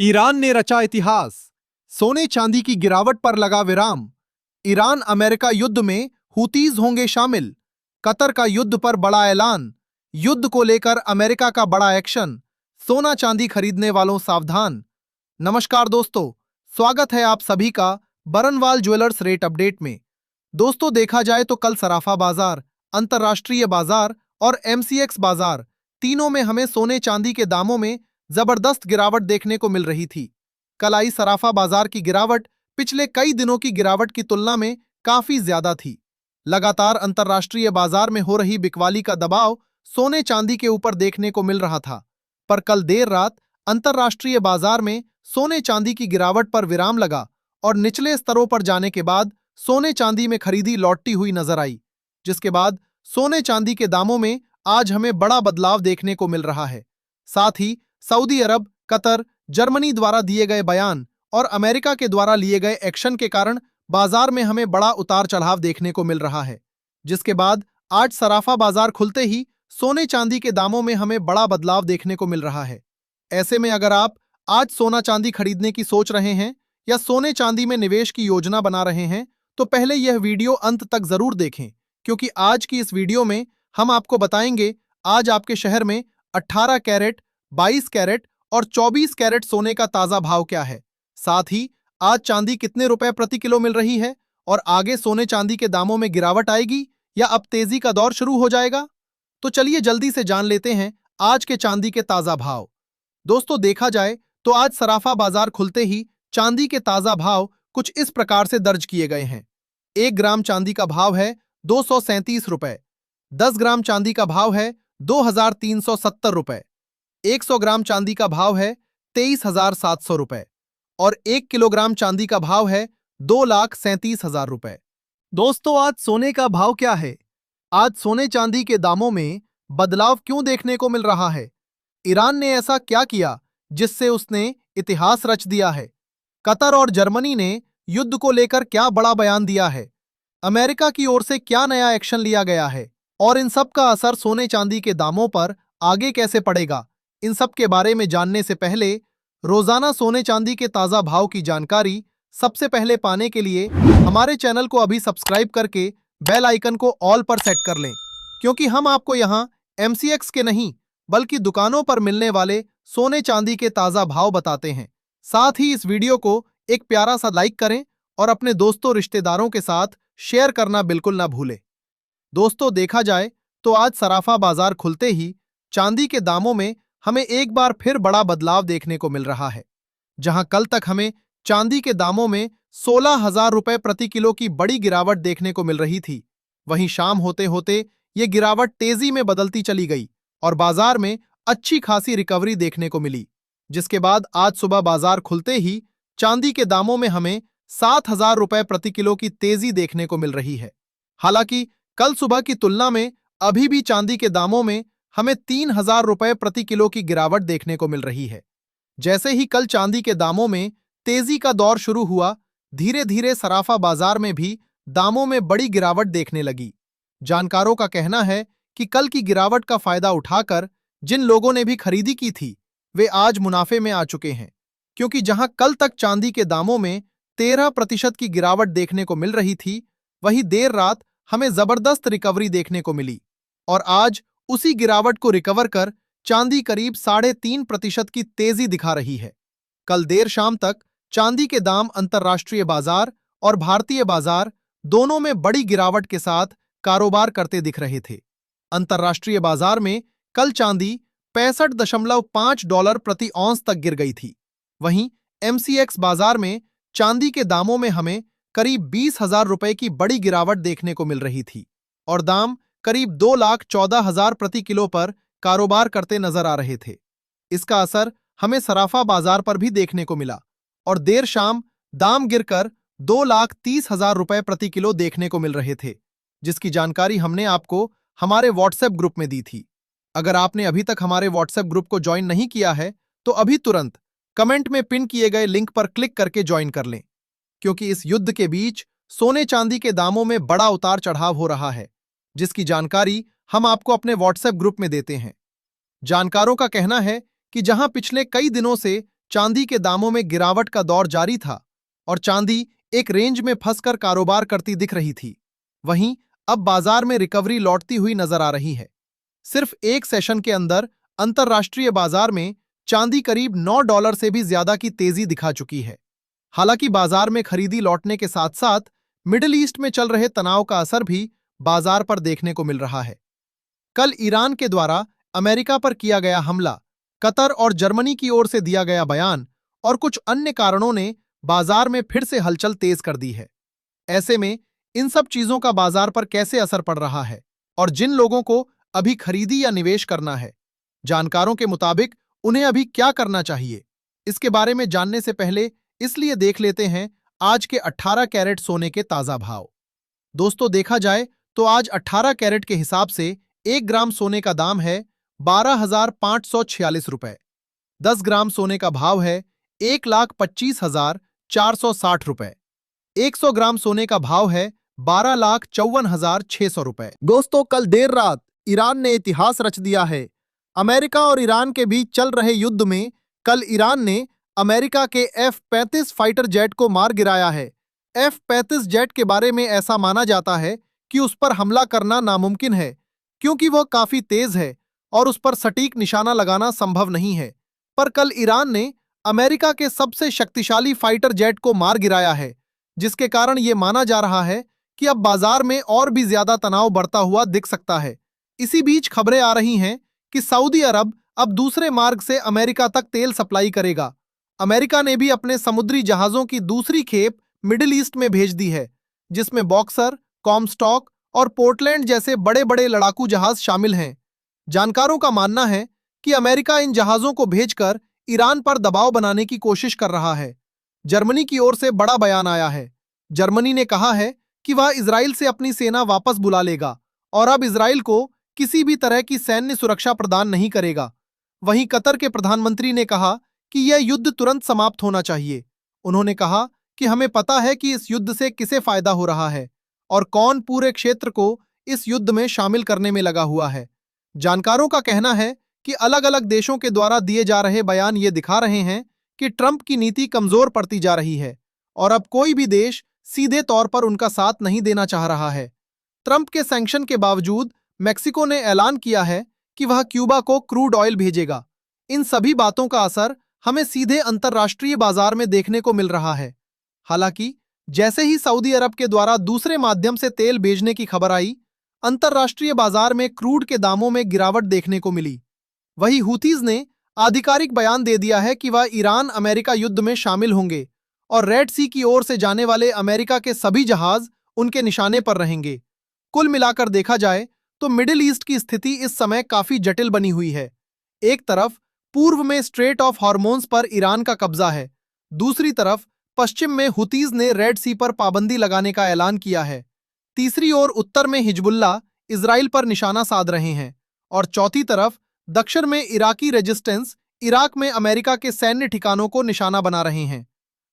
Iran ने रचा इतिहास, सोने चांदी की गिरावट पर लगा विराम। ईरान अमेरिका युद्ध में हूतीज होंगे शामिल। कतर का युद्ध पर बड़ा ऐलान। युद्ध को लेकर अमेरिका का बड़ा एक्शन। सोना चांदी खरीदने वालों सावधान। नमस्कार दोस्तों, स्वागत है आप सभी का बरनवाल ज्वेलर्स रेट अपडेट में। दोस्तों, देखा जाए तो कल सराफा बाजार, अंतर्राष्ट्रीय बाजार और एमसीएक्स बाजार तीनों में हमें सोने चांदी के दामों में जबरदस्त गिरावट देखने को मिल रही थी। कल आई सराफा बाजार की गिरावट पिछले कई दिनों की गिरावट की तुलना में काफी ज्यादा थी। लगातार अंतर्राष्ट्रीय बाजार में हो रही बिकवाली का दबाव सोने चांदी के ऊपर देखने को मिल रहा था, पर कल देर रात अंतर्राष्ट्रीय बाजार में सोने चांदी की गिरावट पर विराम लगा और निचले स्तरों पर जाने के बाद सोने चांदी में खरीदी लौटती हुई नजर आई, जिसके बाद सोने चांदी के दामों में आज हमें बड़ा बदलाव देखने को मिल रहा है। साथ ही सऊदी अरब, कतर, जर्मनी द्वारा दिए गए बयान और अमेरिका के द्वारा लिए गए एक्शन के कारण बाजार में हमें बड़ा उतार चढ़ाव देखने को मिल रहा है, जिसके बाद आज सराफा बाजार खुलते ही सोने चांदी के दामों में हमें बड़ा बदलाव देखने को मिल रहा है। ऐसे में अगर आप आज सोना चांदी खरीदने की सोच रहे हैं या सोने चांदी में निवेश की योजना बना रहे हैं, तो पहले यह वीडियो अंत तक जरूर देखें, क्योंकि आज की इस वीडियो में हम आपको बताएंगे आज आपके शहर में 18 कैरेट, 22 कैरेट और 24 कैरेट सोने का ताजा भाव क्या है। साथ ही आज चांदी कितने रुपए प्रति किलो मिल रही है और आगे सोने चांदी के दामों में गिरावट आएगी या अब तेजी का दौर शुरू हो जाएगा। तो चलिए जल्दी से जान लेते हैं आज के चांदी के ताजा भाव। दोस्तों, देखा जाए तो आज सराफा बाजार खुलते ही चांदी के ताजा भाव कुछ इस प्रकार से दर्ज किए गए हैं। 1 ग्राम चांदी का भाव है 237 रुपए, 10 ग्राम चांदी का भाव है 2370 रुपए, 100 ग्राम चांदी का भाव है 23,700 रुपए और 1 किलोग्राम चांदी का भाव है 2,37,000 रुपए। दोस्तों, आज सोने का भाव क्या है? आज सोने चांदी के दामों में बदलाव क्यों देखने को मिल रहा है? ईरान ने ऐसा क्या किया जिससे उसने इतिहास रच दिया है? कतर और जर्मनी ने युद्ध को लेकर क्या बड़ा बयान दिया है? अमेरिका की ओर से क्या नया एक्शन लिया गया है? और इन सब का असर सोने चांदी के दामों पर आगे कैसे पड़ेगा? इन सब के बारे में जानने से पहले रोजाना सोने चांदी के ताजा भाव की जानकारी सबसे पहले पाने के लिए हमारे चैनल को अभी सब्सक्राइब करके बेल आइकन को ऑल पर सेट कर लें, क्योंकि हम आपको यहाँ एमसीएक्स के नहीं बल्कि दुकानों पर मिलने वाले सोने चांदी के ताजा भाव बताते हैं। साथ ही इस वीडियो को एक प्यारा सा लाइक करें और अपने दोस्तों रिश्तेदारों के साथ शेयर करना बिल्कुल ना भूलें। दोस्तों, देखा जाए तो आज सराफा बाजार खुलते ही चांदी के दामों में हमें एक बार फिर बड़ा बदलाव देखने को मिल रहा है। जहां कल तक हमें चांदी के दामों में 16,000 रुपए प्रति किलो की बड़ी गिरावट देखने को मिल रही थी, वहीं शाम होते होते ये गिरावट तेजी में बदलती चली गई और बाजार में अच्छी खासी रिकवरी देखने को मिली, जिसके बाद आज सुबह बाजार खुलते ही चांदी के दामों में हमें 7,000 रुपए प्रति किलो की तेजी देखने को मिल रही है। हालांकि कल सुबह की तुलना में अभी भी चांदी के दामों में हमें 3,000 रुपए प्रति किलो की गिरावट देखने को मिल रही है। जैसे ही कल चांदी के दामों में तेजी का दौर शुरू हुआ, धीरे धीरे सराफा बाजार में भी दामों में बड़ी गिरावट देखने लगी। जानकारों का कहना है कि कल की गिरावट का फायदा उठाकर जिन लोगों ने भी खरीदी की थी, वे आज मुनाफे में आ चुके हैं, क्योंकि जहां कल तक चांदी के दामों में 13% की गिरावट देखने को मिल रही थी, वहीं देर रात हमें जबरदस्त रिकवरी देखने को मिली और आज उसी गिरावट को रिकवर कर चांदी करीब 3.5% की तेजी दिखा रही है। कल देर शाम तक चांदी के दाम अंतर्राष्ट्रीय बाजार और भारतीय बाजार दोनों में बड़ी गिरावट के साथ कारोबार करते दिख रहे थे। अंतर्राष्ट्रीय बाजार में कल चांदी $65.5 प्रति औंस तक गिर गई थी। वहीं एमसीएक्स बाजार में चांदी के दामों में हमें करीब 20,000 रुपए की बड़ी गिरावट देखने को मिल रही थी और दाम करीब 2,14,000 प्रति किलो पर कारोबार करते नजर आ रहे थे। इसका असर हमें सराफा बाजार पर भी देखने को मिला और देर शाम दाम गिरकर 2,30,000 रुपए प्रति किलो देखने को मिल रहे थे, जिसकी जानकारी हमने आपको हमारे व्हाट्सएप ग्रुप में दी थी। अगर आपने अभी तक हमारे व्हाट्सएप ग्रुप को ज्वाइन नहीं किया है, तो अभी तुरंत कमेंट में पिन किए गए लिंक पर क्लिक करके ज्वाइन कर लें, क्योंकि इस युद्ध के बीच सोने चांदी के दामों में बड़ा उतार चढ़ाव हो रहा है, जिसकी जानकारी हम आपको अपने व्हाट्सएप ग्रुप में देते हैं। जानकारों का कहना है कि जहां पिछले कई दिनों से चांदी के दामों में गिरावट का दौर जारी था और चांदी एक रेंज में फंसकर कारोबार करती दिख रही थी। वहीं अब बाजार में रिकवरी लौटती हुई नजर आ रही है। सिर्फ एक सेशन के अंदर अंतर्राष्ट्रीय बाजार में चांदी करीब $9 से भी ज्यादा की तेजी दिखा चुकी है। हालांकि बाजार में खरीदी लौटने के साथ साथ मिडिल ईस्ट में चल रहे तनाव का असर भी बाजार पर देखने को मिल रहा है। कल ईरान के द्वारा अमेरिका पर किया गया हमला, कतर और जर्मनी की ओर से दिया गया बयान और कुछ अन्य कारणों ने बाजार में फिर से हलचल तेज कर दी है। ऐसे में इन सब चीजों का बाजार पर कैसे असर पड़ रहा है और जिन लोगों को अभी खरीदी या निवेश करना है, जानकारों के मुताबिक उन्हें अभी क्या करना चाहिए, इसके बारे में जानने से पहले इसलिए देख लेते हैं आज के 18 कैरेट सोने के ताजा भाव। दोस्तों, देखा जाए तो आज 18 कैरेट के हिसाब से 1 ग्राम सोने का दाम है 12,546 रुपए। 10 ग्राम सोने का भाव है 1,25,460 रुपए। 100 ग्राम सोने का भाव है 12,54,600 रुपए। दोस्तों, कल देर रात ईरान ने इतिहास रच दिया है। अमेरिका और ईरान के बीच चल रहे युद्ध में कल ईरान ने अमेरिका के F-35 फाइटर जेट को मार गिराया है। F-35 जेट के बारे में ऐसा माना जाता है कि उस पर हमला करना नामुमकिन है क्योंकि वह काफी तेज है और उस पर सटीक निशाना लगाना संभव नहीं है। पर कल ईरान ने अमेरिका के सबसे शक्तिशाली फाइटर जेट को मार गिराया है, जिसके कारण यह माना जा रहा है कि अब बाजार में और भी ज्यादा तनाव बढ़ता हुआ दिख सकता है। इसी बीच खबरें आ रही हैं कि सऊदी अरब अब दूसरे मार्ग से अमेरिका तक तेल सप्लाई करेगा। अमेरिका ने भी अपने समुद्री जहाजों की दूसरी खेप मिडिल ईस्ट में भेज दी है, जिसमें बॉक्सर, कॉमस्टॉक और पोर्टलैंड जैसे बड़े-बड़े लड़ाकू जहाज शामिल हैं। जानकारों का मानना है कि अमेरिका इन जहाजों को भेजकर ईरान पर दबाव बनाने की कोशिश कर रहा है। जर्मनी की ओर से बड़ा बयान आया है। जर्मनी ने कहा है कि वह इजराइल से अपनी सेना वापस बुला लेगा और अब इजराइल को किसी भी तरह की सैन्य सुरक्षा प्रदान नहीं करेगा। वहीं कतर के प्रधानमंत्री ने कहा कि यह युद्ध तुरंत समाप्त होना चाहिए। उन्होंने कहा कि हमें पता है कि इस युद्ध से किसे फायदा हो रहा है और कौन पूरे क्षेत्र को इस युद्ध में शामिल करने में लगा हुआ है। जानकारों का कहना है कि अलग-अलग देशों के द्वारा दिए जा रहे बयान ये दिखा रहे हैं कि ट्रंप की नीति कमजोर पड़ती जा रही है और अब कोई भी देश सीधे तौर पर उनका साथ नहीं देना चाह रहा है। ट्रंप के सैंक्शन के बावजूद मेक्सिको ने ऐलान किया है कि वह क्यूबा को क्रूड ऑयल भेजेगा। इन सभी बातों का असर हमें सीधे अंतर्राष्ट्रीय बाजार में देखने को मिल रहा है। हालांकि जैसे ही सऊदी अरब के द्वारा दूसरे माध्यम से तेल भेजने की खबर आई, अंतर्राष्ट्रीय बाजार में क्रूड के दामों में गिरावट देखने को मिली। वहीं हूथीज ने आधिकारिक बयान दे दिया है कि वह ईरान अमेरिका युद्ध में शामिल होंगे और रेड सी की ओर से जाने वाले अमेरिका के सभी जहाज उनके निशाने पर रहेंगे। कुल मिलाकर देखा जाए तो मिडिल ईस्ट की स्थिति इस समय काफी जटिल बनी हुई है। एक तरफ पूर्व में स्ट्रेट ऑफ हॉर्मोन्स पर ईरान का कब्जा है, दूसरी तरफ पश्चिम में हुतीज ने रेड सी पर पाबंदी लगाने का ऐलान किया है, तीसरी ओर उत्तर में हिजबुल्लाह इजराइल पर निशाना साध रहे हैं और चौथी तरफ दक्षिण में इराकी रेजिस्टेंस इराक में अमेरिका के सैन्य ठिकानों को निशाना बना रहे हैं।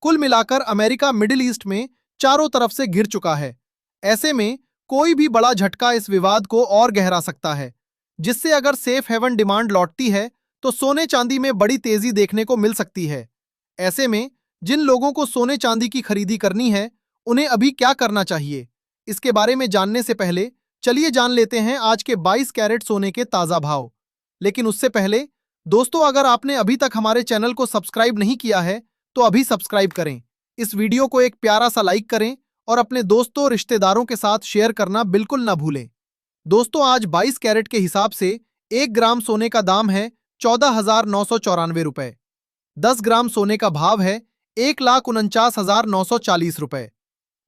कुल मिलाकर अमेरिका मिडिल ईस्ट में चारों तरफ से घिर चुका है। ऐसे में कोई भी बड़ा झटका इस विवाद को और गहरा सकता है, जिससे अगर सेफ हेवन डिमांड लौटती है तो सोने चांदी में बड़ी तेजी देखने को मिल सकती है। ऐसे में जिन लोगों को सोने चांदी की खरीदी करनी है, उन्हें अभी क्या करना चाहिए, इसके बारे में जानने से पहले चलिए जान लेते हैं आज के 22 कैरेट सोने के ताजा भाव। लेकिन उससे पहले दोस्तों, अगर आपने अभी तक हमारे चैनल को सब्सक्राइब नहीं किया है तो अभी सब्सक्राइब करें। इस वीडियो को एक प्यारा सा लाइक करें और अपने दोस्तों रिश्तेदारों के साथ शेयर करना बिल्कुल ना भूलें। दोस्तों, आज 22 कैरेट के हिसाब से 1 ग्राम सोने का दाम है 14,994 रुपए। 10 ग्राम सोने का भाव है 1,49,940 रुपए।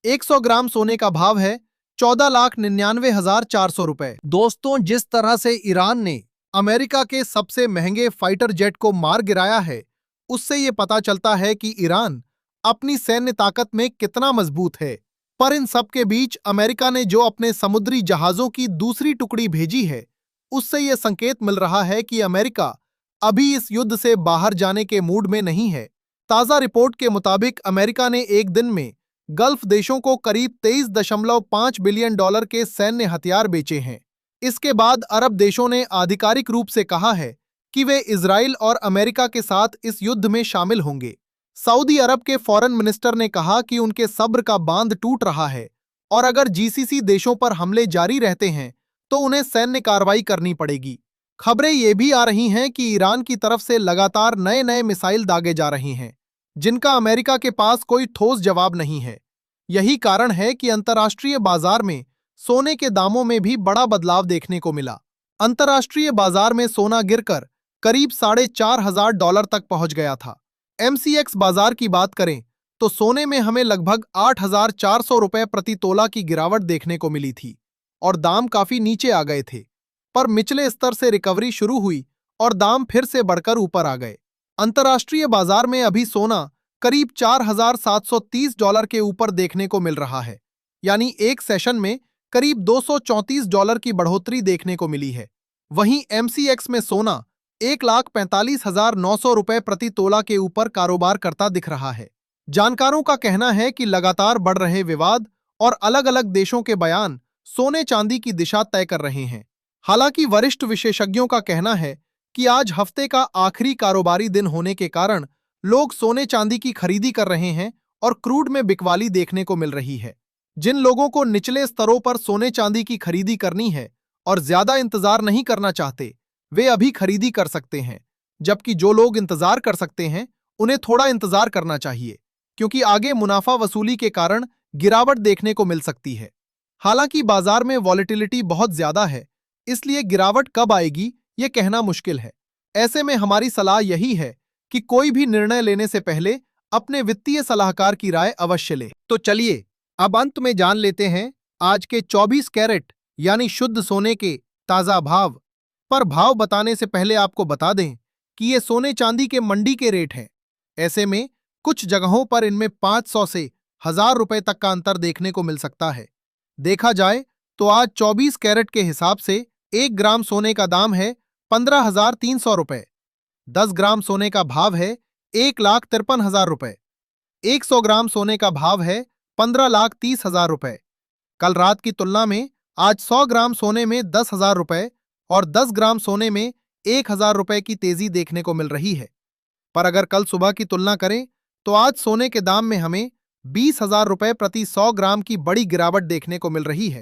100 ग्राम सोने का भाव है 14,99,400 रुपए। दोस्तों, जिस तरह से ईरान ने अमेरिका के सबसे महंगे फाइटर जेट को मार गिराया है, उससे ये पता चलता है कि ईरान अपनी सैन्य ताकत में कितना मजबूत है। पर इन सब के बीच अमेरिका ने जो अपने समुद्री जहाजों की दूसरी टुकड़ी भेजी है, उससे यह संकेत मिल रहा है कि अमेरिका अभी इस युद्ध से बाहर जाने के मूड में नहीं है। ताजा रिपोर्ट के मुताबिक अमेरिका ने एक दिन में गल्फ देशों को करीब 23.5 बिलियन डॉलर के सैन्य हथियार बेचे हैं। इसके बाद अरब देशों ने आधिकारिक रूप से कहा है कि वे इजराइल और अमेरिका के साथ इस युद्ध में शामिल होंगे। सऊदी अरब के फॉरेन मिनिस्टर ने कहा कि उनके सब्र का बांध टूट रहा है और अगर जीसीसी देशों पर हमले जारी रहते हैं तो उन्हें सैन्य कार्रवाई करनी पड़ेगी। खबरें ये भी आ रही हैं कि ईरान की तरफ से लगातार नए नए मिसाइल दागे जा रहे हैं, जिनका अमेरिका के पास कोई ठोस जवाब नहीं है। यही कारण है कि अंतर्राष्ट्रीय बाजार में सोने के दामों में भी बड़ा बदलाव देखने को मिला। अंतर्राष्ट्रीय बाजार में सोना गिरकर करीब $4,500 तक पहुंच गया था। एमसीएक्स बाजार की बात करें तो सोने में हमें लगभग ₹8,400 प्रति तोला की गिरावट देखने को मिली थी और दाम काफी नीचे आ गए थे, पर निचले स्तर से रिकवरी शुरू हुई और दाम फिर से बढ़कर ऊपर आ गए। अंतर्राष्ट्रीय बाजार में अभी सोना करीब $4,730 के ऊपर देखने को मिल रहा है, यानी एक सेशन में करीब $234 की बढ़ोतरी देखने को मिली है। वहीं एमसीएक्स में सोना $1,45,900 प्रति तोला के ऊपर कारोबार करता दिख रहा है। जानकारों का कहना है कि लगातार बढ़ रहे विवाद और अलग-अलग देशों के बयान सोने चांदी की दिशा तय कर रहे हैं। हालांकि वरिष्ठ विशेषज्ञों का कहना है कि आज हफ्ते का आखिरी कारोबारी दिन होने के कारण लोग सोने चांदी की खरीदी कर रहे हैं और क्रूड में बिकवाली देखने को मिल रही है। जिन लोगों को निचले स्तरों पर सोने चांदी की खरीदी करनी है और ज्यादा इंतजार नहीं करना चाहते, वे अभी खरीदी कर सकते हैं, जबकि जो लोग इंतजार कर सकते हैं उन्हें थोड़ा इंतजार करना चाहिए, क्योंकि आगे मुनाफा वसूली के कारण गिरावट देखने को मिल सकती है। हालांकि बाजार में वॉलेटिलिटी बहुत ज्यादा है, इसलिए गिरावट कब आएगी ये कहना मुश्किल है। ऐसे में हमारी सलाह यही है कि कोई भी निर्णय लेने से पहले अपने वित्तीय सलाहकार की राय अवश्य ले। तो चलिए अब अंत में जान लेते हैं आज के 24 कैरेट यानी शुद्ध सोने के ताजा भाव। पर भाव बताने से पहले आपको बता दें कि ये सोने चांदी के मंडी के रेट हैं। ऐसे में कुछ जगहों पर इनमें 500 से 1000 रुपए तक का अंतर देखने को मिल सकता है। देखा जाए तो आज 24 कैरेट के हिसाब से 1 ग्राम सोने का दाम है 15,300 रुपए। 10 ग्राम सोने का भाव है 1,53,000 रुपए। 100 ग्राम सोने का भाव है 15,30,000 रुपए। कल रात की तुलना में आज 100 ग्राम सोने में 10,000 रुपए और 10 ग्राम सोने में 1,000 रुपए की तेजी देखने को मिल रही है। पर अगर कल सुबह की तुलना करें तो आज सोने के दाम में हमें 20,000 रुपए प्रति 100 ग्राम की बड़ी गिरावट देखने को मिल रही है।